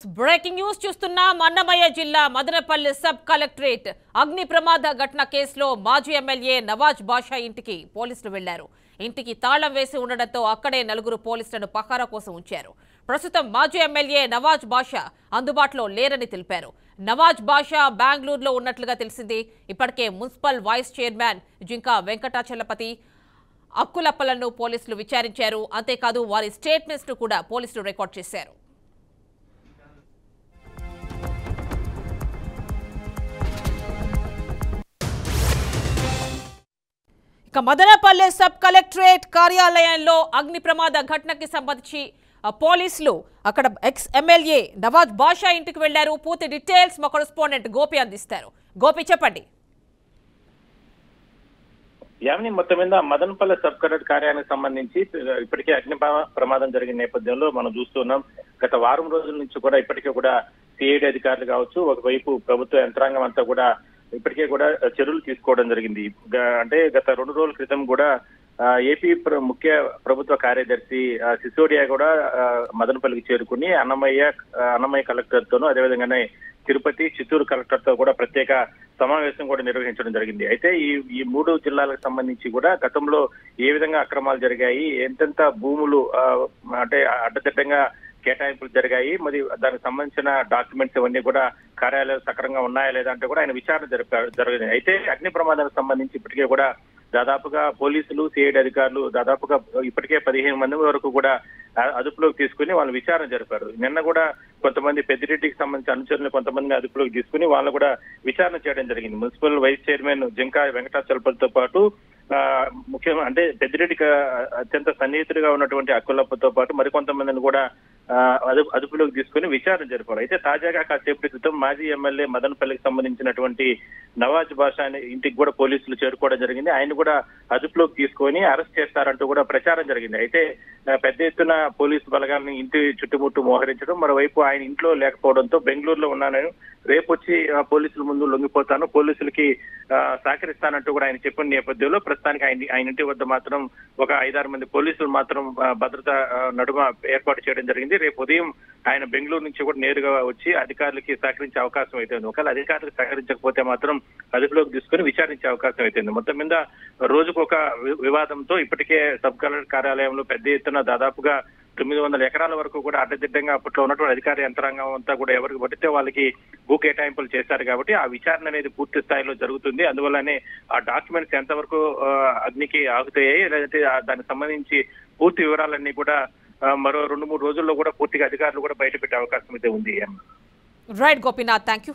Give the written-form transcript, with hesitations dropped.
Breaking news చూస్తున్నా అన్నమయ్య జిల్లా Madanapalle sub collectorate అగ్ని ప్రమాద ఘటన కేసులో మాజీ ఎమ్మెల్యే నవాజ్ బాషా ఇంటికి పోలీసులు వెళ్లారు. ఇంటికి తాళం వేసి ఉండడంతో అక్కడే నలుగురు పోలీసులను పహారా కోసం ఉంచారు. ప్రస్తుతం మాజీ ఎమ్మెల్యే నవాజ్ బాషా అందుబాటులో లేరని తెలిపారు. నవాజ్ బాషా బెంగళూరులో ఉన్నట్లుగా తెలిసింది. ఇప్పటికే municipal vice chairman Jinka Venkatachalapathi అక్కులప్పలను పోలీసులు విచారించారు. అంతేకాదు వారి స్టేట్మెంట్స్ ను కూడా పోలీసులు రికార్డ్ చేశారు. మదనపల్లి సబ్ కలెక్టరేట్ కార్యాలయంలో అగ్ని ప్రమాద ఘటనకి సంబంధించి పోలీసులు అక్కడ ఎక్స్ ఎమ్మెల్యే నవాజ్ బాషా ఇంటికి వెళ్లారు. పూర్తి డీటెయిల్స్ మా కరెస్పాండెంట్ గోపి అందిస్తారు. గోపి, చెప్పండి. యామిని, మొత్తం మీద మదనపల్లి సబ్ కలెక్టరేట్ కార్యాలయానికి సంబంధించి ఇప్పటికే అగ్ని ప్రమాదం జరిగిన నేపథ్యంలో మనం చూస్తున్నాం. గత వారం రోజుల నుంచి కూడా ఇప్పటికే కూడా సిఐడి అధికారులు కావచ్చు, ఒకవైపు ప్రభుత్వ యంత్రాంగం అంతా కూడా ఇప్పటికే కూడా చర్యలు తీసుకోవడం జరిగింది. అంటే గత 2 రోజుల క్రితం కూడా ఏపీ ముఖ్య ప్రభుత్వ కార్యదర్శి సిసోడియా కూడా మదనపల్లికి చేరుకుని అన్నమయ్య కలెక్టర్ తోనూ, అదేవిధంగానే తిరుపతి, చిత్తూరు కలెక్టర్ తో కూడా ప్రత్యేక సమావేశం కూడా నిర్వహించడం జరిగింది. అయితే ఈ 3 జిల్లాలకు సంబంధించి కూడా గతంలో ఏ విధంగా అక్రమాలు జరిగాయి, ఎంతెంత భూములు అంటే అడ్డదిడ్డంగా కేటాయింపులు జరిగాయి, మరి దానికి సంబంధించిన డాక్యుమెంట్స్ ఇవన్నీ కూడా కార్యాలయాలు సక్రమంగా ఉన్నాయా లేదా అంటే కూడా ఆయన విచారణ జరిగింది. అయితే అగ్ని ప్రమాదానికి సంబంధించి ఇప్పటికే కూడా దాదాపుగా పోలీసులు, సిఐడి అధికారులు దాదాపుగా ఇప్పటికే 15 మంది వరకు కూడా అదుపులోకి తీసుకుని వాళ్ళు విచారణ జరిపారు. నిన్న కూడా కొంతమంది పెద్దిరెడ్డికి సంబంధించిన అనుచరులు కొంతమంది అదుపులోకి తీసుకుని వాళ్ళు కూడా విచారణ చేయడం జరిగింది. మున్సిపల్ వైస్ చైర్మన్ జింకా వెంకటాచలపతితో పాటు ముఖ్యంగా అంటే పెద్దిరెడ్డికి అత్యంత సన్నిహితుడిగా ఉన్నటువంటి అక్కులప్పతో పాటు మరికొంతమందిని కూడా అదుపులోకి తీసుకుని విచారణ జరిపారు. అయితే తాజాగా కాసేపటి క్రితం మాజీ ఎమ్మెల్యే మదనపల్లికి సంబంధించినటువంటి నవాజ్ బాషా ఇంటికి కూడా పోలీసులు చేరుకోవడం జరిగింది. ఆయన కూడా అదుపులోకి తీసుకొని అరెస్ట్ చేస్తారంటూ కూడా ప్రచారం జరిగింది. అయితే పెద్ద ఎత్తున పోలీసు బలగాన్ని ఇంటి చుట్టుముట్టు మోహరించడం, మరోవైపు ఆయన ఇంట్లో లేకపోవడంతో బెంగళూరులో ఉన్నానని, రేపు వచ్చి పోలీసుల ముందు లొంగిపోతాను, పోలీసులకి సహకరిస్తానంటూ కూడా ఆయన చెప్పిన నేపథ్యంలో ప్రస్తుతానికి ఆయన ఇంటి వద్ద మాత్రం ఒక 5-6 మంది పోలీసులు మాత్రం భద్రత నడుమ ఏర్పాటు చేయడం జరిగింది. రేపు ఉదయం ఆయన బెంగళూరు నుంచి కూడా నేరుగా వచ్చి అధికారులకి సహకరించే అవకాశం అయితే ఉంది. ఒకవేళ అధికారులకు సహకరించకపోతే మాత్రం అదుపులోకి తీసుకుని విచారించే అవకాశం అయితే ఉంది. మొత్తం మీద రోజుకొక వివాదంతో ఇప్పటికే సబ్ కలెక్టర్ కార్యాలయంలో పెద్ద ఎత్తున దాదాపుగా 900 ఎకరాల వరకు కూడా అడ్డదిడ్డంగా అప్పట్లో ఉన్నటువంటి అధికార యంత్రాంగం అంతా కూడా ఎవరికి పడితే వాళ్ళకి భూ కేటాయింపులు చేశారు. కాబట్టి ఆ విచారణ అనేది పూర్తి స్థాయిలో జరుగుతుంది. అందువల్లనే ఆ డాక్యుమెంట్స్ ఎంతవరకు అగ్నికి ఆగుతాయి, లేదంటే దానికి సంబంధించి పూర్తి వివరాలన్నీ కూడా మరో 2-3 రోజుల్లో కూడా పూర్తిగా అధికారులు కూడా బయట పెట్టే అవకాశం అయితే ఉంది. Right Gopinath, thank you.